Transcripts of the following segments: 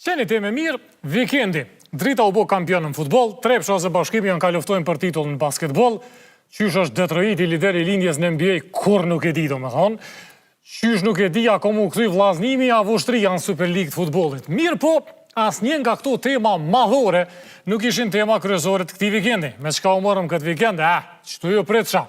Qeni teme mirë, vikendi. Drita u bo kampion në futbol, Trepsha ose Bashkimi janë ka luftojnë për titull në basketbol, qysh është Detroit i lideri lindjes në NBA, kur nuk e di do me thonë, qysh nuk e di ako mu këthy vllaznimi, a vushtria në Super League të futbolit. Mirë po, as një nga këto tema madhore nuk ishin tema kryesore të këtij vikendi. Me çka u morëm këtë vikend? Çtu ju prit qa.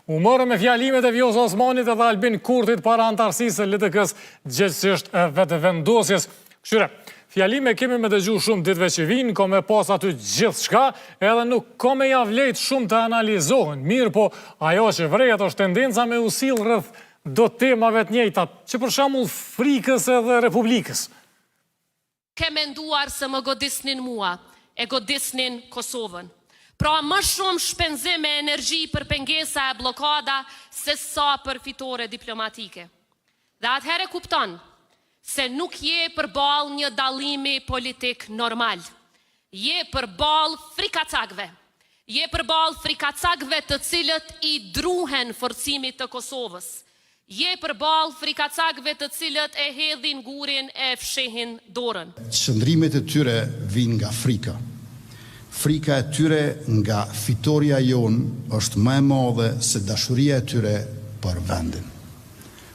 U morëm me fjalimet e Vjosa Osmanit edhe Albin Kurtit para antarësisë LDK-s gjithësisht vetë vendosjes. Këshyre, fjalime kemi me dëgju shumë ditëve që vinë, ko me pas aty gjithë shka, edhe nuk ko me javlejt shumë të analizohen. Mirë po, ajo që vrejt është tendenca me usil rrëth do temave të njëjta, që për shembull frikës edhe republikës. Ke menduar se më godisnin mua, e godisnin Kosovën. Pra më shumë shpenzim e energji për pengesa e blokada se sa për fitore diplomatike. Dhe atëhere kupton se nuk je përballë një dallimi politik normal. Je përballë frikacakve. Je përballë frikacakve të cilët i druhen forcimit të Kosovës. Je përballë frikacakve të cilët e hedhin gurin e fshehin dorën. Qëndrimet e tyre vinë nga frika. Frika e tyre nga fitoria jonë është më e madhe se dashuria e tyre për vendin.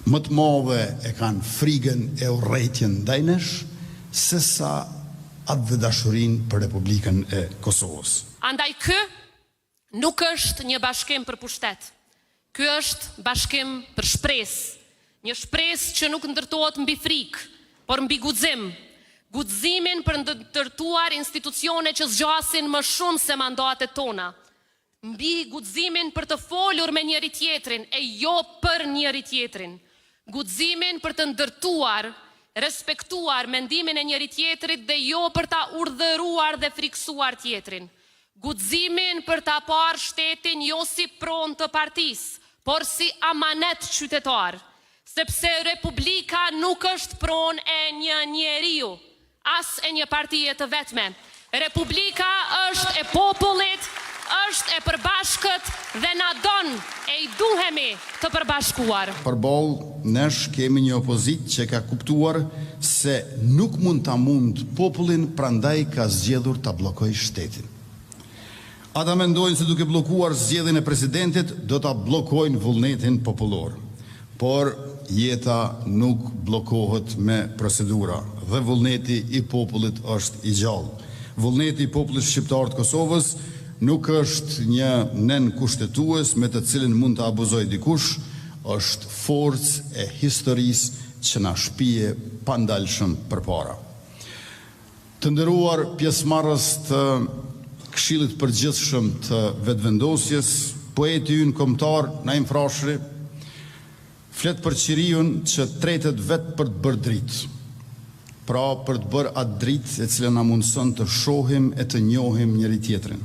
Më të madhe e kanë frigën e urrejtjen ndaj nesh, se sa atë dhe dashurin për Republikën e Kosovës. Andaj kë nuk është një bashkim për pushtet. Ky është bashkim për shpresë. Një shpresë që nuk ndërtohet mbi frikë, por mbi guxim. Guximin për ndërtuar institucione që zgjasin më shumë se mandatet tona. Mbi guximin për të folur me njëri tjetrin e jo për njëri tjetrin. Guximin për të ndërtuar, respektuar mendimin e njëri tjetrit dhe jo për ta urdhëruar dhe friksuar tjetrin. Guximin për ta parë shtetin jo si pronë të partisë, por si amanet qytetar, sepse Republika nuk është pronë e një njeriu, as e një partije të vetme. Republika është e popullit, është e përbashkët dhe na don e i duhemi të përbashkuar. Përballë nesh kemi një opozit që ka kuptuar se nuk mund ta mund popullin, prandaj ka zgjedhur ta bllokojë shtetin. Ata mendojnë se duke blokuar zgjedhjen e presidentit do ta bllokojnë vullnetin popullor. Por jeta nuk bllokohet me procedura dhe vullneti i popullit është i gjallë. Vullneti i popullit shqiptar të Kosovës nuk është një nen kushtetues me të cilin mund të abuzojë dikush, është forcë e historisë që na shpije pandalshëm përpara. Të nderuar pjesëmarrës të Këshillit Përgjithshëm të Vetëvendosjes, poeti ynë kombëtar Naim Frashëri flet për qiriun që tretet vetë për të bërë dritë. Pra për të bërë atë dritë e cila na mundson të shohim e të njohim njëri tjetrin.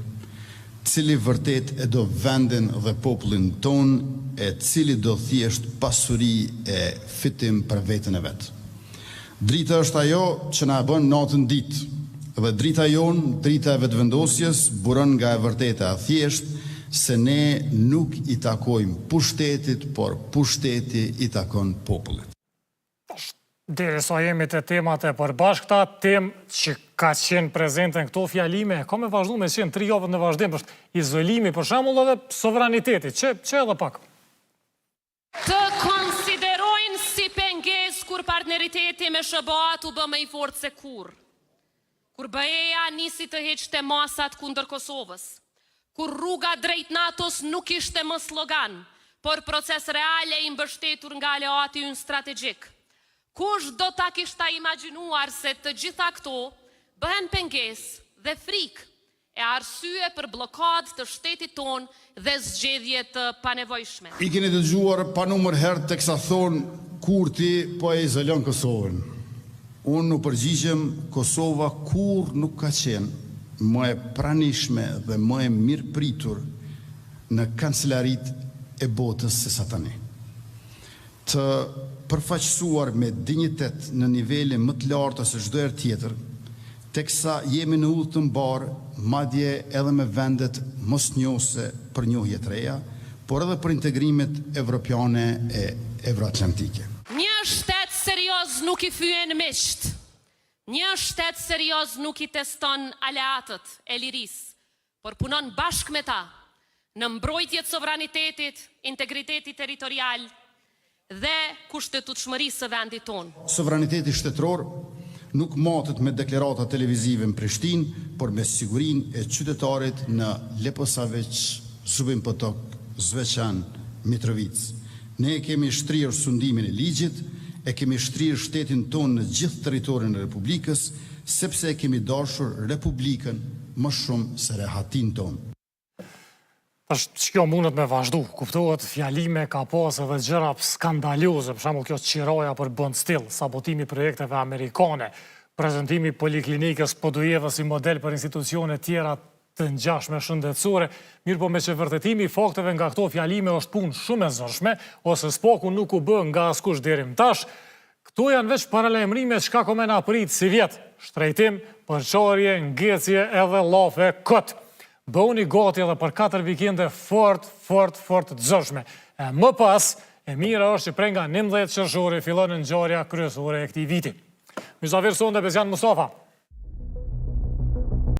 Cili vërtet e do vendin dhe popullin ton, e cili do thjesht pasuri e fitim për veten e vet. Drita është ajo që na bën natën ditë. Dhe drita jonë, drita e vetëvendosjes, buron nga e vërteta thjesht se ne nuk i takojmë pushtetit, por pushteti i takon popullit. Derisa jemi të temat e përbashkëta, temë që ka qenë prezente në këto fjalime, ka me vazhdu me qenë 3 javët në vazhdim, është izolimi për shembull edhe sovraniteti, që edhe pak? Të konsiderojnë si pengesë kur partneriteti me SBA-t u bë më i fortë se kurrë. Kur BE-ja nisi të heqte masat kundër Kosovës, kur rruga drejt NATO-s nuk ishte më slogan, por proces reale i mbështetur nga aleati ynë strategjik. Kush do ta kishte imagjinuar se të gjitha këto bëhen pengesë dhe frikë e arsye për blokadë të shtetit ton dhe zgjedhje të panevojshme. I keni dëgjuar pa numër herë teksa thonë Kurti po e izolon Kosovën. Unë nuk përgjigjem, Kosova kur nuk ka qenë më e pranishme dhe më e mirë pritur në kancelarit e botës se sa tani. Të përfaqësuar me dinjitet në nivele më të larta se çdo herë tjetër, teksa jemi në udhë të mbar, madje edhe me vendet mosnjohëse për njohje të reja, por edhe për integrimet evropiane e euroatlantike. Një shtet serioz nuk i fyen miqt. Një shtet serioz nuk I teston aleatët e lirisë, por punon bashkë me ta në mbrojtje të sovranitetit, integriteti territorial dhe kushtetutshmërisë së vendit tonë. Sovraniteti shtetëror nuk matet me deklarata televizive në Prishtinë, por me sigurinë e qytetarit në Leposavić, Zubin Potok, Zveçan, Mitrovic. Ne kemi shtrirë sundimin e ligjit, e kemi shtrirë shtetin tonë në gjithë territorin e Republikës, sepse kemi dashur Republikën më shumë se rehatin tonë. Që kjo mundet me vazhdu, kuptohet fjalime ka pas edhe gjëra skandaloze, për shembull kjo qiroja për bënd stil, sabotimi projekteve amerikane, prezentimi poliklinikës Podujevës si model për institucione tjera të ngjashme shëndetësore, mirë po me që vërtetimi fakteve nga këto fjalime është punë shumë e zëshme, ose s'paku nuk u bë nga askush deri më tash. Këto janë veç paralajmërime çka ko me na prit si vjet, shtrejtim, përçarje, ngecje edhe llafe kot. Bëuni gati edhe për 4 vikende fort të zëshme. E më pas, e mira është që prej nga 19 qershori fillon ngjarja kryesore e këtij viti. Mysafir sonde Bezian Mustafa.